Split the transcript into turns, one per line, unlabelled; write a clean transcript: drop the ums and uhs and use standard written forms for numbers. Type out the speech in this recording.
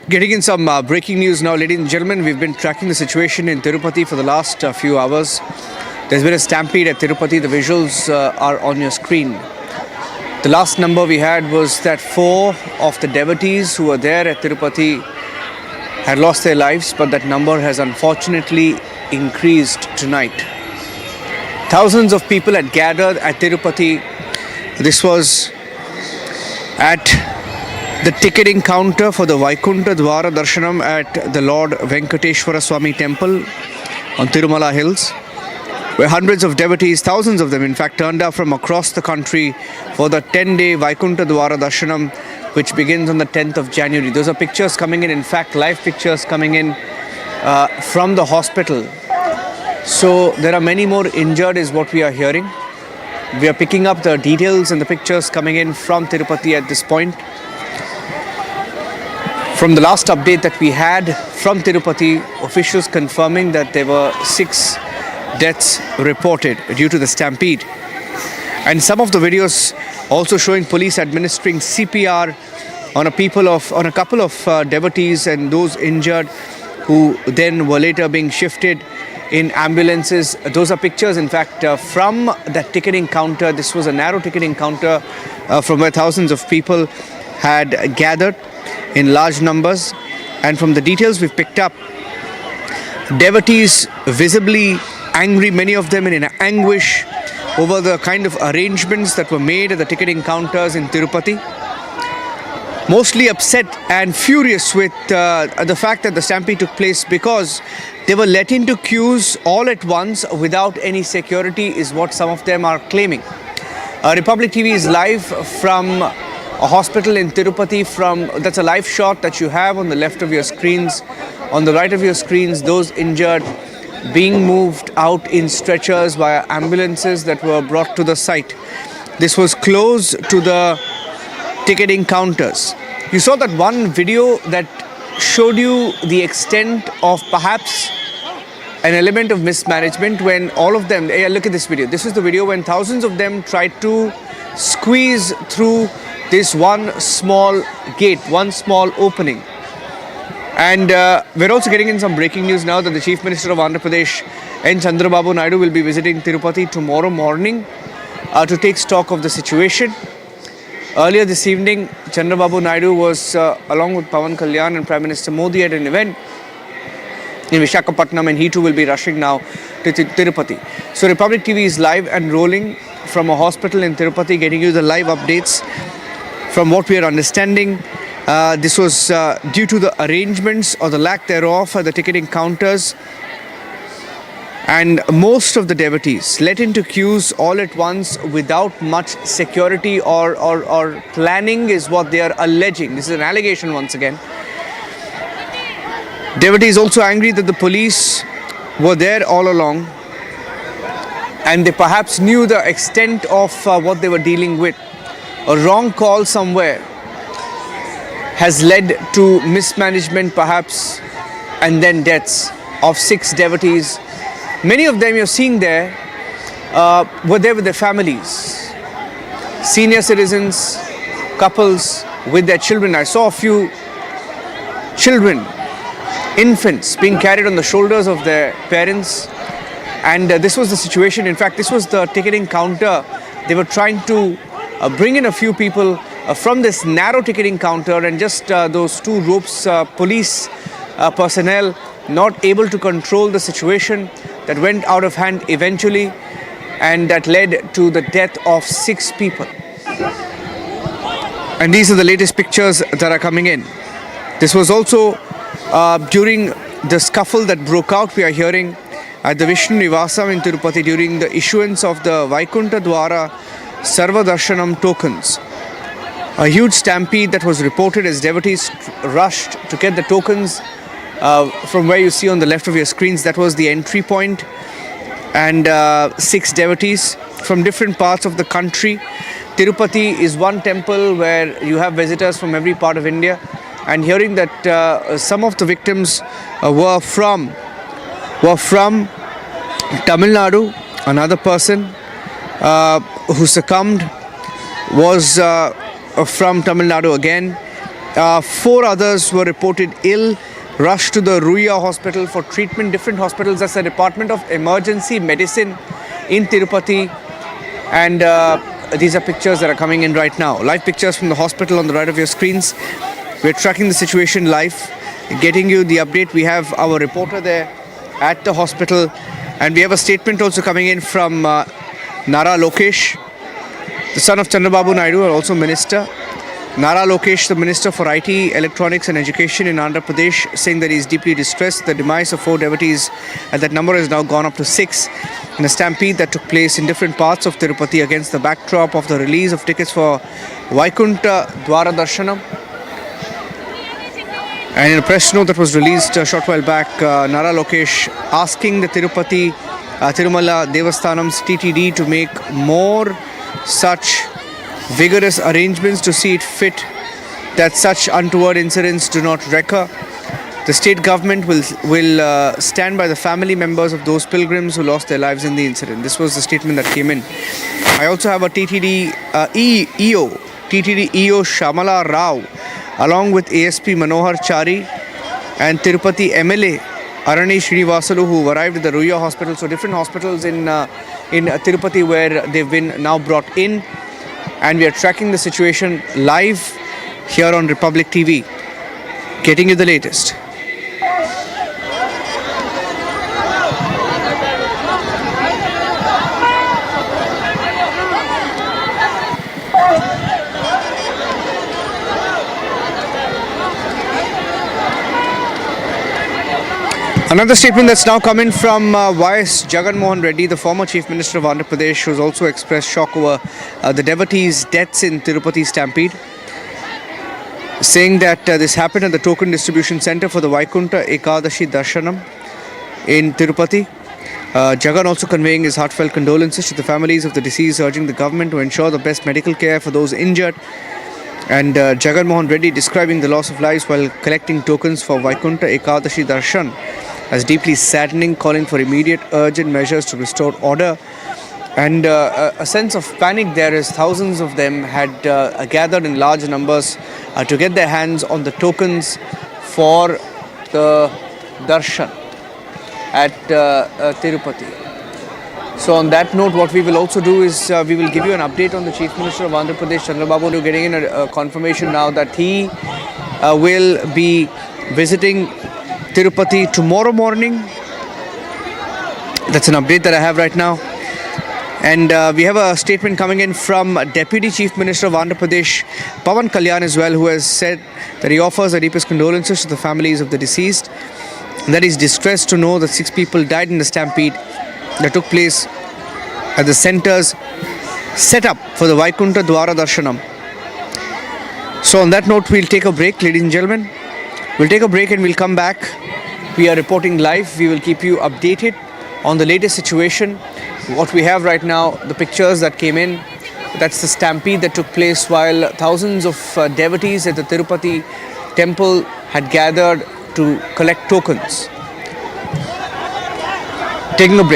Getting in some breaking news now, ladies and gentlemen. We've been tracking the situation in Tirupati for the last few hours. There's been a stampede at Tirupati. The visuals are on your screen. The last number we had was that 4 of the devotees who were there at Tirupati had lost their lives, but that number has unfortunately increased tonight. Thousands of people had gathered at Tirupati. This was at the ticketing counter for the Vaikunta Dwara Darshanam at the Lord Venkateshwara Swami Temple on Tirumala Hills, where hundreds of devotees, thousands of them in fact, turned up from across the country for the 10-day Vaikunta Dwara Darshanam, which begins on the 10th of January. Those are pictures coming in fact, live pictures coming in from the hospital. So there are many more injured is what we are hearing. We are picking up the details and the pictures coming in from Tirupati at this point. From the last update that we had from Tirupati, officials confirming that there were 6 deaths reported due to the stampede. And some of the videos also showing police administering CPR on a couple of devotees and those injured who then were later being shifted in ambulances. Those are pictures in fact from that ticketing counter. This was a narrow ticketing counter from where thousands of people had gathered in large numbers, and from the details we've picked up, devotees visibly angry, many of them in anguish over the kind of arrangements that were made at the ticketing counters in Tirupati. Mostly upset and furious with the fact that the stampede took place because they were let into queues all at once without any security is what some of them are claiming. Republic TV is live from a hospital in Tirupati. That's a live shot that you have on the left of your screens. On the right of your screens, those injured being moved out in stretchers via ambulances that were brought to the site. This was close to the ticketing counters. You saw that one video that showed you the extent of perhaps an element of mismanagement when all of them, look at this video. This is the video when thousands of them tried to squeeze through this one small gate, one small opening. And we're also getting in some breaking news now that the Chief Minister of Andhra Pradesh and Chandrababu Naidu will be visiting Tirupati tomorrow morning to take stock of the situation. Earlier this evening, Chandrababu Naidu was along with Pawan Kalyan and Prime Minister Modi at an event in Visakhapatnam, and he too will be rushing now to Tirupati. So Republic TV is live and rolling from a hospital in Tirupati, getting you the live updates. From what we are understanding, this was due to the arrangements or the lack thereof at the ticketing counters, and most of the devotees let into queues all at once without much security or planning is what they are alleging. This is an allegation once again. Devotees also angry that the police were there all along and they perhaps knew the extent of what they were dealing with. A wrong call somewhere has led to mismanagement perhaps, and then deaths of 6 devotees. Many of them you're seeing there were there with their families, senior citizens, couples with their children. I saw a few children, infants being carried on the shoulders of their parents, and this was the situation. In fact, this was the ticketing counter. They were trying to bring in a few people from this narrow ticketing counter, and just those 2 ropes, police personnel not able to control the situation that went out of hand eventually, and that led to the death of 6 people. And these are the latest pictures that are coming in. This was also during the scuffle that broke out, we are hearing, at the Vishnu Nivasam in Tirupati during the issuance of the Vaikunta Dwara Darshanam tokens. A huge stampede that was reported as devotees rushed to get the tokens from where you see on the left of your screens. That was the entry point, and 6 devotees from different parts of the country. Tirupati is one temple where you have visitors from every part of India, and hearing that some of the victims were from Tamil Nadu. Another person who succumbed was from Tamil Nadu again. 4 others were reported ill, rushed to the Ruya hospital for treatment. Different hospitals, that's the Department of Emergency Medicine in Tirupati. And these are pictures that are coming in right now. Live pictures from the hospital on the right of your screens. We're tracking the situation live, getting you the update. We have our reporter there at the hospital. And we have a statement also coming in from Nara Lokesh, the son of Chandrababu Naidu, and also Minister. Nara Lokesh, the Minister for IT, Electronics and Education in Andhra Pradesh, saying that he is deeply distressed. The demise of 4 devotees, and that number has now gone up to 6, in a stampede that took place in different parts of Tirupati against the backdrop of the release of tickets for Vaikunta Dwara Darshanam. And in a press note that was released a short while back, Nara Lokesh asking the Tirupati Tirumala Devasthanam's TTD to make more such vigorous arrangements to see it fit that such untoward incidents do not recur. The state government will stand by the family members of those pilgrims who lost their lives in the incident. This was the statement that came in. I also have a TTD EO Shamala Rao, along with ASP Manohar Chari and Tirupati MLA Arani Srinivasalu, who arrived at the Ruya hospital. So different hospitals in Tirupati where they've been now brought in. And we are tracking the situation live here on Republic TV, getting you the latest. Another statement that's now coming from YS Jagan Mohan Reddy, the former Chief Minister of Andhra Pradesh, who's also expressed shock over the devotees' deaths in Tirupati Stampede, saying that this happened at the token distribution center for the Vaikunta Ekadashi Darshanam in Tirupati. Jagan also conveying his heartfelt condolences to the families of the deceased, urging the government to ensure the best medical care for those injured. And Jagan Mohan Reddy describing the loss of lives while collecting tokens for Vaikunta Ekadashi Darshan as deeply saddening, calling for immediate urgent measures to restore order. And a sense of panic there, as thousands of them had gathered in large numbers to get their hands on the tokens for the darshan at Tirupati. So on that note, what we will also do is we will give you an update on the Chief Minister of Andhra Pradesh, Chandrababu. We're getting in a confirmation now that he will be visiting Tirupati tomorrow morning. That's an update that I have right now. And we have a statement coming in from Deputy Chief Minister of Andhra Pradesh, Pawan Kalyan as well, who has said that he offers the deepest condolences to the families of the deceased, and that he's distressed to know that 6 people died in the stampede that took place at the centers set up for the Vaikunta Dwara Darshanam. So on that note, we'll take a break, ladies and gentlemen. We'll take a break and we'll come back. We are reporting live. We will keep you updated on the latest situation. What we have right now, the pictures that came in, that's the stampede that took place while thousands of devotees at the Tirupati temple had gathered to collect tokens. Taking a break.